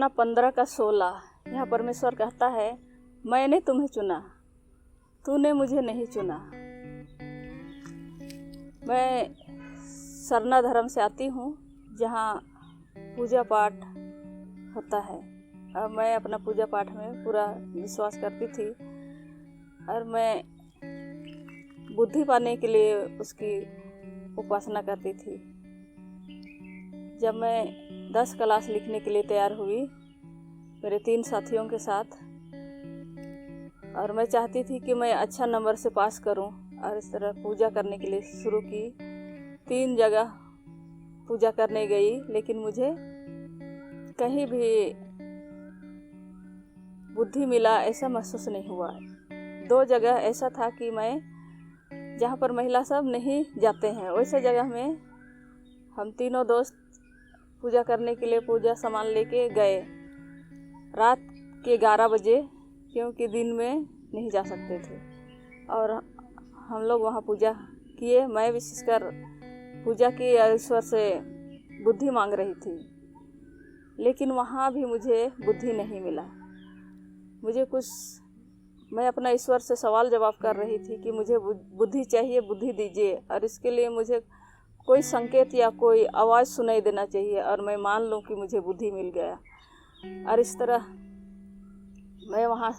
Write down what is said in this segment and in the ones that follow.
योना 15:16 यहाँ परमेश्वर कहता है, मैंने तुम्हें चुना, तूने मुझे नहीं चुना। मैं सरना धर्म से आती हूँ, जहाँ पूजा पाठ होता है, और मैं अपना पूजा पाठ में पूरा विश्वास करती थी, और मैं बुद्धि पाने के लिए उसकी उपासना करती थी। जब मैं 10 क्लास लिखने के लिए तैयार हुई मेरे 3 साथियों के साथ, और मैं चाहती थी कि मैं अच्छा नंबर से पास करूं, और इस तरह पूजा करने के लिए शुरू की। 3 जगह पूजा करने गई, लेकिन मुझे कहीं भी बुद्धि मिला ऐसा महसूस नहीं हुआ। 2 जगह ऐसा था कि मैं जहाँ पर महिला सब नहीं जाते हैं वैसे जगह में हम तीनों दोस्त पूजा करने के लिए पूजा सामान लेके गए रात के 11 बजे, क्योंकि दिन में नहीं जा सकते थे। और हम लोग वहाँ पूजा किए। मैं विशेषकर पूजा की ईश्वर से बुद्धि मांग रही थी, लेकिन वहाँ भी मुझे बुद्धि नहीं मिला। मैं अपना ईश्वर से सवाल जवाब कर रही थी कि मुझे बुद्धि चाहिए, बुद्धि दीजिए, और इसके लिए मुझे कोई संकेत या कोई आवाज़ सुनाई देना चाहिए, और मैं मान लूँ कि मुझे बुद्धि मिल गया। और इस तरह मैं वहाँ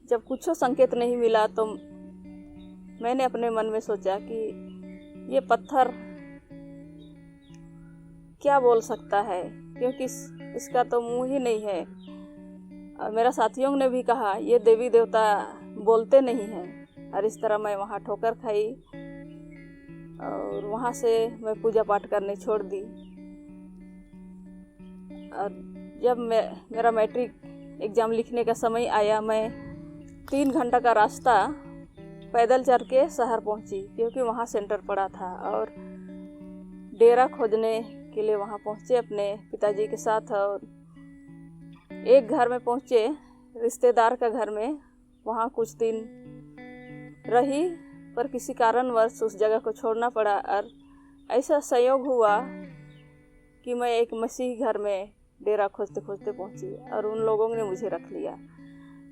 जब कुछ संकेत नहीं मिला तो मैंने अपने मन में सोचा कि ये पत्थर क्या बोल सकता है, क्योंकि इसका तो मुंह ही नहीं है। और मेरा साथियों ने भी कहा ये देवी देवता बोलते नहीं हैं। और इस तरह मैं वहाँ ठोकर खाई, और वहाँ से मैं पूजा पाठ करने छोड़ दी। और जब मेरा मैट्रिक एग्ज़ाम लिखने का समय आया, मैं 3 घंटा का रास्ता पैदल चल के शहर पहुँची, क्योंकि वहाँ सेंटर पड़ा था। और डेरा खोजने के लिए वहाँ पहुँचे अपने पिताजी के साथ, और एक घर में पहुँचे, रिश्तेदार का घर में। वहाँ कुछ दिन रही, पर किसी कारणवश उस जगह को छोड़ना पड़ा। और ऐसा संयोग हुआ कि मैं एक मसीही घर में डेरा खोजते खोजते पहुँची, और उन लोगों ने मुझे रख लिया,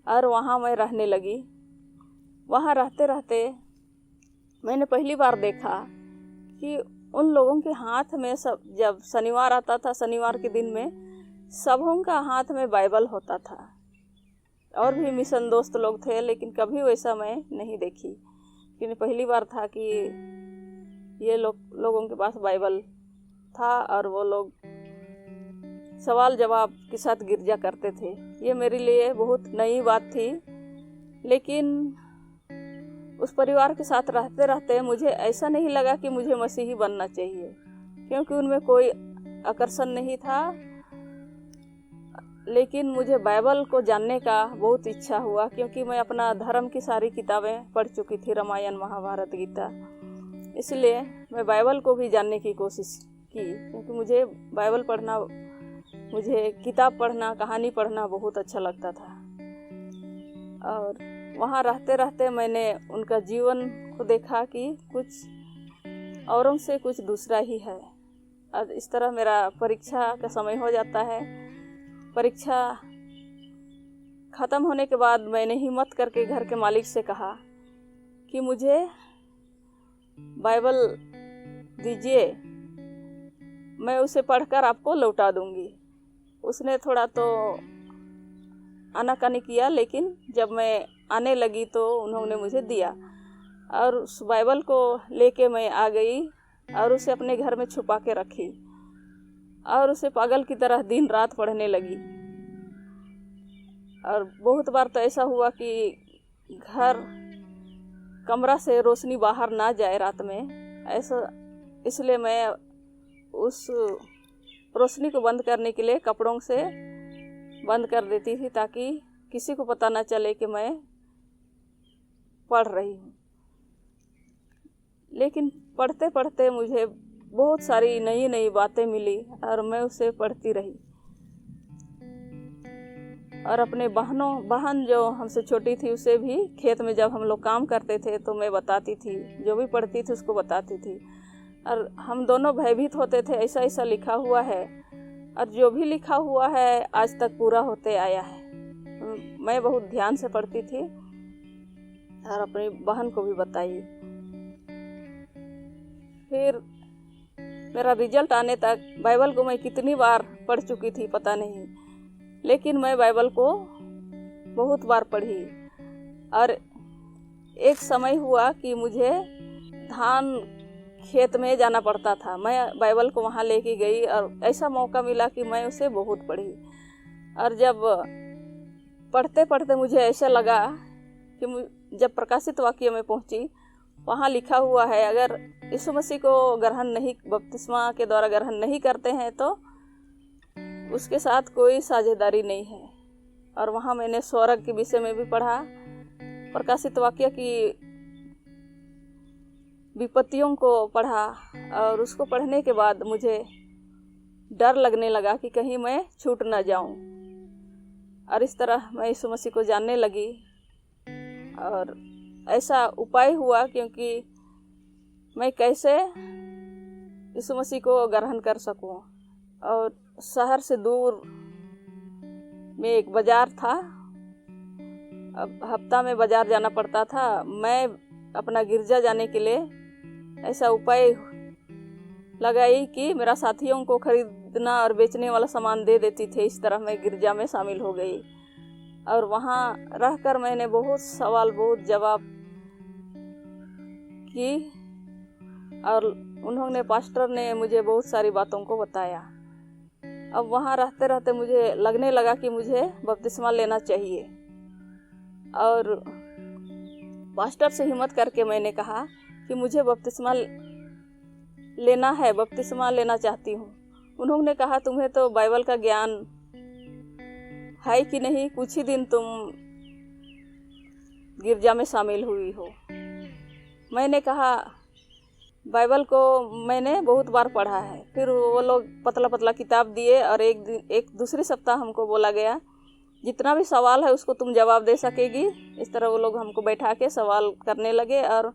और वहाँ मैं रहने लगी। वहाँ रहते रहते मैंने पहली बार देखा कि उन लोगों के हाथ में जब शनिवार आता था, शनिवार के दिन में सबों का हाथ में बाइबल होता था। और भी मिशन दोस्त लोग थे, लेकिन कभी वैसा मैं नहीं देखी, क्योंकि पहली बार था कि ये लोगों के पास बाइबल था, और वो लोग सवाल जवाब के साथ गिरजा करते थे। ये मेरे लिए बहुत नई बात थी, लेकिन उस परिवार के साथ रहते रहते मुझे ऐसा नहीं लगा कि मुझे मसीही बनना चाहिए, क्योंकि उनमें कोई आकर्षण नहीं था। लेकिन मुझे बाइबल को जानने का बहुत इच्छा हुआ, क्योंकि मैं अपना धर्म की सारी किताबें पढ़ चुकी थी, रामायण, महाभारत, गीता। इसलिए मैं बाइबल को भी जानने की कोशिश की, क्योंकि मुझे बाइबल पढ़ना, मुझे किताब पढ़ना, कहानी पढ़ना बहुत अच्छा लगता था। और वहाँ रहते रहते मैंने उनका जीवन को देखा कि कुछ औरों से कुछ दूसरा ही है। और इस तरह मेरा परीक्षा का समय हो जाता है। परीक्षा ख़त्म होने के बाद मैंने हिम्मत करके घर के मालिक से कहा कि मुझे बाइबल दीजिए, मैं उसे पढ़कर आपको लौटा दूंगी। उसने थोड़ा तो आनाकानी किया, लेकिन जब मैं आने लगी तो उन्होंने मुझे दिया, और उस बाइबल को लेके मैं आ गई और उसे अपने घर में छुपा के रखी, और उसे पागल की तरह दिन रात पढ़ने लगी। और बहुत बार तो ऐसा हुआ कि कमरा से रोशनी बाहर ना जाए रात में, ऐसा, इसलिए मैं उस रोशनी को बंद करने के लिए कपड़ों से बंद कर देती थी, ताकि किसी को पता ना चले कि मैं पढ़ रही हूँ। लेकिन पढ़ते पढ़ते मुझे बहुत सारी नई नई बातें मिली, और मैं उसे पढ़ती रही। और अपने बहन जो हमसे छोटी थी, उसे भी खेत में जब हम लोग काम करते थे तो मैं बताती थी, जो भी पढ़ती थी उसको बताती थी। और हम दोनों भयभीत होते थे, ऐसा ऐसा लिखा हुआ है। और जो भी लिखा हुआ है आज तक पूरा होते आया है। मैं बहुत ध्यान से पढ़ती थी और अपनी बहन को भी बताई। फिर मेरा रिजल्ट आने तक बाइबल को मैं कितनी बार पढ़ चुकी थी पता नहीं, लेकिन मैं बाइबल को बहुत बार पढ़ी। और एक समय हुआ कि मुझे धान खेत में जाना पड़ता था, मैं बाइबल को वहाँ लेके गई और ऐसा मौका मिला कि मैं उसे बहुत पढ़ी। और जब पढ़ते पढ़ते मुझे ऐसा लगा कि जब प्रकाशित वाक्य में पहुँची, वहाँ लिखा हुआ है अगर यीशु मसीह को ग्रहण नहीं, बपतिस्मा के द्वारा ग्रहण नहीं करते हैं तो उसके साथ कोई साझेदारी नहीं है। और वहाँ मैंने स्वर्ग के विषय में भी पढ़ा, प्रकाशित वाक्य की विपत्तियों को पढ़ा। और उसको पढ़ने के बाद मुझे डर लगने लगा कि कहीं मैं छूट ना जाऊं। और इस तरह मैं यीशु मसीह को जानने लगी। और ऐसा उपाय हुआ क्योंकि मैं कैसे यीशु मसीह को ग्रहण कर सकूं। और शहर से दूर में एक बाज़ार था, अब हफ्ता में बाज़ार जाना पड़ता था। मैं अपना गिरजा जाने के लिए ऐसा उपाय लगाई कि मेरा साथियों को खरीदना और बेचने वाला सामान दे देती थी। इस तरह मैं गिरजा में शामिल हो गई। और वहाँ रहकर मैंने बहुत सवाल बहुत जवाब की और उन्होंने पास्टर ने मुझे बहुत सारी बातों को बताया। अब वहाँ रहते रहते मुझे लगने लगा कि मुझे बपतिस्मा लेना चाहिए। और पास्टर से हिम्मत करके मैंने कहा कि मुझे बपतिस्मा लेना है, बपतिस्मा लेना चाहती हूँ। उन्होंने कहा तुम्हें तो बाइबल का ज्ञान है कि नहीं, कुछ ही दिन तुम गिरजा में शामिल हुई हो। मैंने कहा बाइबल को मैंने बहुत बार पढ़ा है। फिर वो लोग पतला पतला किताब दिए और एक दूसरे सप्ताह हमको बोला गया जितना भी सवाल है उसको तुम जवाब दे सकेगी। इस तरह वो लोग हमको बैठा के सवाल करने लगे और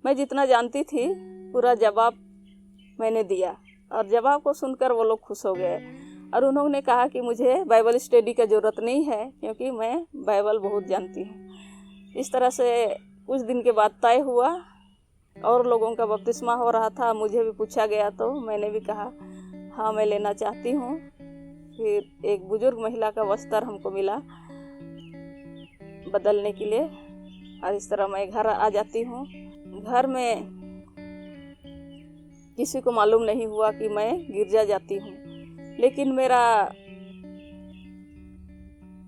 मैं जितना जानती थी पूरा जवाब मैंने दिया। और जवाब को सुनकर वो लोग खुश हो गए और उन्होंने कहा कि मुझे बाइबल स्टडी का ज़रूरत नहीं है क्योंकि मैं बाइबल बहुत जानती हूँ। इस तरह से कुछ दिन के बाद तय हुआ और लोगों का बपतिस्मा हो रहा था। मुझे भी पूछा गया तो मैंने भी कहा हाँ मैं लेना चाहती हूँ। फिर एक बुजुर्ग महिला का वस्त्र हमको मिला बदलने के लिए और इस तरह मैं घर आ जाती हूँ। घर में किसी को मालूम नहीं हुआ कि मैं गिरजा जाती हूँ, लेकिन मेरा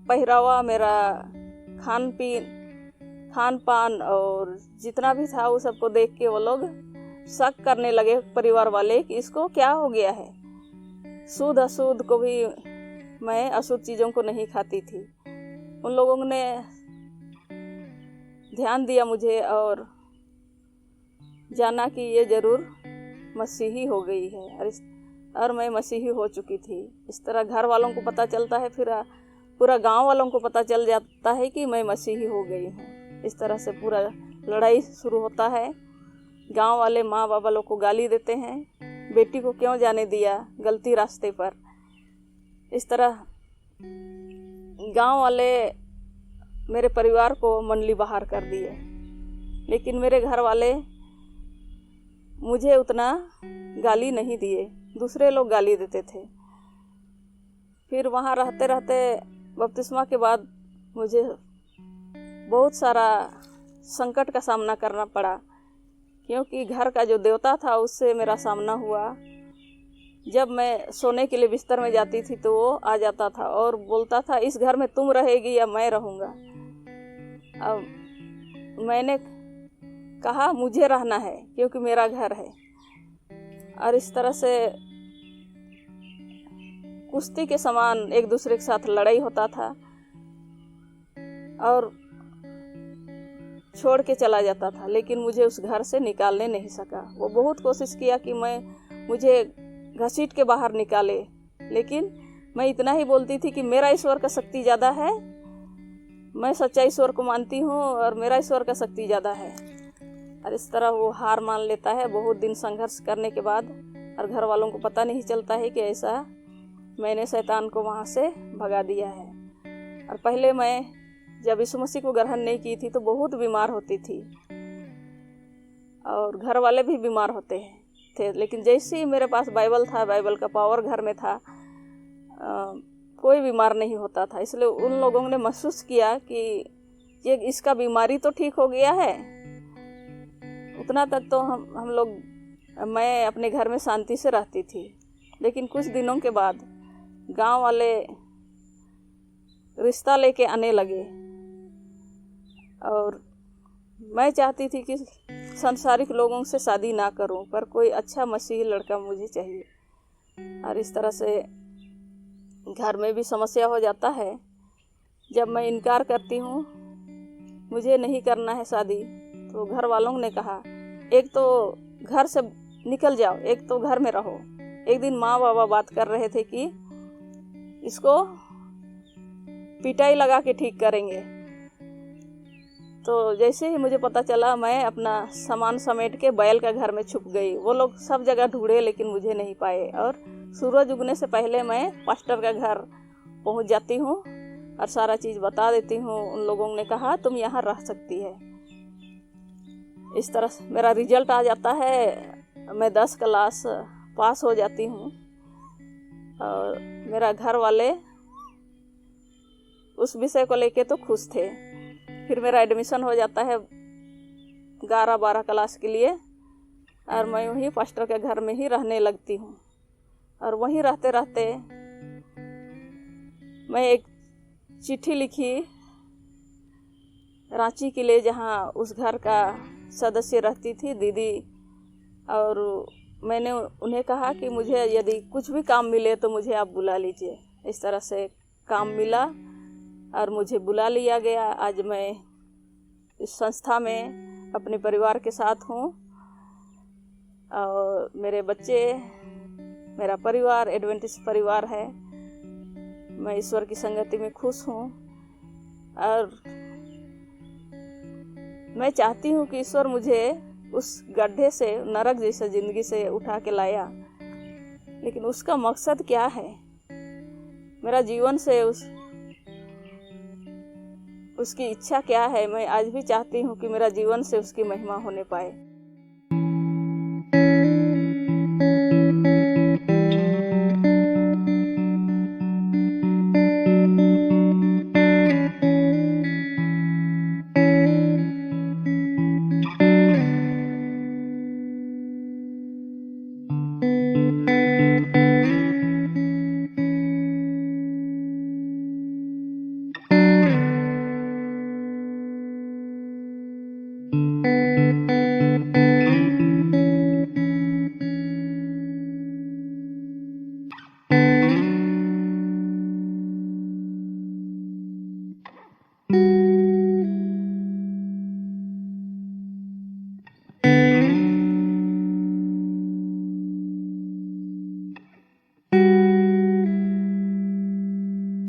पहरावा, मेरा खान पान और जितना भी था वो सबको देख के वो लोग शक करने लगे, परिवार वाले, कि इसको क्या हो गया है। शुद्ध अशुद्ध को भी, मैं अशुद्ध चीज़ों को नहीं खाती थी। उन लोगों ने ध्यान दिया मुझे और जाना कि ये ज़रूर मसीही हो गई है और मैं मसीही हो चुकी थी। इस तरह घर वालों को पता चलता है, फिर पूरा गांव वालों को पता चल जाता है कि मैं मसीही हो गई हूँ। इस तरह से पूरा लड़ाई शुरू होता है। गांव वाले माँ बाबा लोग को गाली देते हैं, बेटी को क्यों जाने दिया गलती रास्ते पर। इस तरह गांव वाले मेरे परिवार को मंडली बाहर कर दिए, लेकिन मेरे घर वाले मुझे उतना गाली नहीं दिए, दूसरे लोग गाली देते थे। फिर वहाँ रहते रहते बपतिस्मा के बाद मुझे बहुत सारा संकट का सामना करना पड़ा, क्योंकि घर का जो देवता था उससे मेरा सामना हुआ। जब मैं सोने के लिए बिस्तर में जाती थी तो वो आ जाता था और बोलता था इस घर में तुम रहेगी या मैं रहूँगा। अब मैंने कहा मुझे रहना है क्योंकि मेरा घर है। और इस तरह से कुश्ती के समान एक दूसरे के साथ लड़ाई होता था और छोड़ के चला जाता था, लेकिन मुझे उस घर से निकालने नहीं सका। वो बहुत कोशिश किया कि मुझे घसीट के बाहर निकाले, लेकिन मैं इतना ही बोलती थी कि मेरा ईश्वर का शक्ति ज़्यादा है, मैं सच्चा ईश्वर को मानती हूँ और मेरा ईश्वर का शक्ति ज़्यादा है। और इस तरह वो हार मान लेता है बहुत दिन संघर्ष करने के बाद। और घर वालों को पता नहीं चलता है कि ऐसा मैंने शैतान को वहाँ से भगा दिया है। और पहले मैं जब यीशु मसीह को ग्रहण नहीं की थी तो बहुत बीमार होती थी और घर वाले भी बीमार होते हैं थे, लेकिन जैसे ही मेरे पास बाइबल था, बाइबल का पावर घर में था, कोई बीमार नहीं होता था। इसलिए उन लोगों ने महसूस किया कि ये इसका बीमारी तो ठीक हो गया है। उतना तक तो हम लोग मैं अपने घर में शांति से रहती थी, लेकिन कुछ दिनों के बाद गांव वाले रिश्ता लेके आने लगे और मैं चाहती थी कि सांसारिक लोगों से शादी ना करूं, पर कोई अच्छा मसीही लड़का मुझे चाहिए। और इस तरह से घर में भी समस्या हो जाता है। जब मैं इनकार करती हूँ, मुझे नहीं करना है शादी, तो घर वालों ने कहा एक तो घर से निकल जाओ, एक तो घर में रहो। एक दिन माँ बाबा बात कर रहे थे कि इसको पिटाई लगा के ठीक करेंगे। तो जैसे ही मुझे पता चला, मैं अपना सामान समेट के बैल का घर में छुप गई। वो लोग सब जगह ढूंढे लेकिन मुझे नहीं पाए, और सूरज उगने से पहले मैं पास्टर का घर पहुंच जाती हूँ और सारा चीज़ बता देती हूँ। उन लोगों ने कहा तुम यहाँ रह सकती है। इस तरह से मेरा रिजल्ट आ जाता है, मैं 10 क्लास पास हो जाती हूँ और मेरा घर वाले उस विषय को लेके तो खुश थे। फिर मेरा एडमिशन हो जाता है 11-12 क्लास के लिए और मैं वहीं पास्टर के घर में ही रहने लगती हूँ। और वहीं रहते रहते मैं एक चिट्ठी लिखी रांची के लिए, जहाँ उस घर का सदस्य रहती थी दीदी, और मैंने उन्हें कहा कि मुझे यदि कुछ भी काम मिले तो मुझे आप बुला लीजिए। इस तरह से काम मिला और मुझे बुला लिया गया। आज मैं इस संस्था में अपने परिवार के साथ हूँ और मेरे बच्चे, मेरा परिवार एडवेंटिस्ट परिवार है। मैं ईश्वर की संगति में खुश हूँ और मैं चाहती हूँ कि ईश्वर मुझे उस गड्ढे से, नरक जैसे ज़िंदगी से उठा के लाया, लेकिन उसका मकसद क्या है? मेरा जीवन से उसकी इच्छा क्या है? मैं आज भी चाहती हूँ कि मेरा जीवन से उसकी महिमा होने पाए।